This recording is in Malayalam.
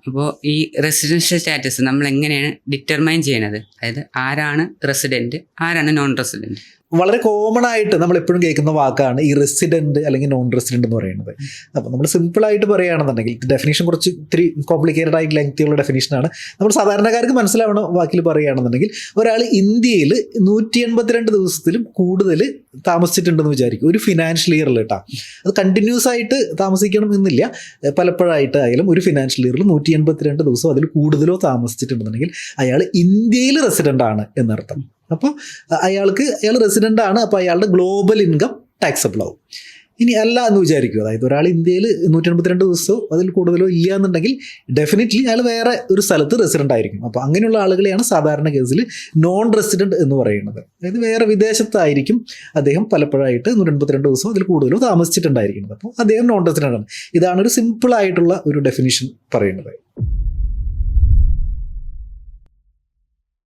അപ്പോൾ ഈ റെസിഡൻഷ്യൽ സ്റ്റാറ്റസ് നമ്മൾ എങ്ങനെയാണ് ഡിറ്റർമൈൻ ചെയ്യണത്? അതായത് ആരാണ് റെസിഡന്റ്, ആരാണ് നോൺ റെസിഡന്റ്? വളരെ കോമൺ ആയിട്ട് നമ്മൾ എപ്പോഴും കേൾക്കുന്ന വാക്കാണ് ഈ റെസിഡന്റ് അല്ലെങ്കിൽ നോൺ റെസിഡന്റ് എന്ന് പറയുന്നത്. അപ്പോൾ നമ്മൾ സിമ്പിളായിട്ട് പറയുകയാണെന്നുണ്ടെങ്കിൽ ഡെഫിനേഷൻ കുറച്ച് ഇത്തിരി കോംപ്ലിക്കേറ്റഡ് ആയിട്ട് ലെങ്തിയുള്ള ഡെഫിനേഷനാണ്. നമ്മൾ സാധാരണക്കാർക്ക് മനസ്സിലാവണ വാക്കിൽ പറയുകയാണെന്നുണ്ടെങ്കിൽ ഒരാൾ ഇന്ത്യയിൽ 182 ദിവസത്തിലും കൂടുതൽ താമസിച്ചിട്ടുണ്ടെന്ന് വിചാരിക്കും ഒരു ഫിനാൻഷ്യൽ ഇയറിൽ കേട്ടോ. അത് കണ്ടിന്യൂസ് ആയിട്ട് താമസിക്കണം എന്നില്ല, പലപ്പോഴായിട്ടായാലും ഒരു ഫിനാൻഷ്യൽ ഇയറിൽ 182 ദിവസം അതിൽ കൂടുതലോ താമസിച്ചിട്ടുണ്ടെന്നുണ്ടെങ്കിൽ അയാൾ ഇന്ത്യയിൽ റെസിഡൻ്റ് ആണ് എന്നർത്ഥം. അപ്പോൾ അയാൾ റെസിഡൻ്റ് ആണ്, അപ്പോൾ അയാളുടെ ഗ്ലോബൽ ഇൻകം ടാക്സബിൾ ആവും. ഇനി അല്ല എന്ന് വിചാരിക്കും, അതായത് ഒരാൾ ഇന്ത്യയിൽ 182 ദിവസമോ അതിൽ കൂടുതലോ ഇല്ല എന്നുണ്ടെങ്കിൽ ഡെഫിനറ്റ്ലി അയാൾ വേറെ ഒരു സ്ഥലത്ത് റെസിഡൻ്റ് ആയിരിക്കും. അപ്പോൾ അങ്ങനെയുള്ള ആളുകളെയാണ് സാധാരണ കേസിൽ നോൺ റെസിഡൻറ്റ് എന്ന് പറയുന്നത്. അതായത് വേറെ വിദേശത്തായിരിക്കും അദ്ദേഹം പലപ്പോഴായിട്ട് 182 ദിവസം അതിൽ കൂടുതലോ താമസിച്ചിട്ടുണ്ടായിരിക്കുന്നത്. അപ്പോൾ അദ്ദേഹം നോൺ റെസിഡൻ്റ് ആണ്. ഇതാണ് ഒരു സിമ്പിൾ ആയിട്ടുള്ള ഒരു ഡെഫിനിഷൻ പറയുന്നത്.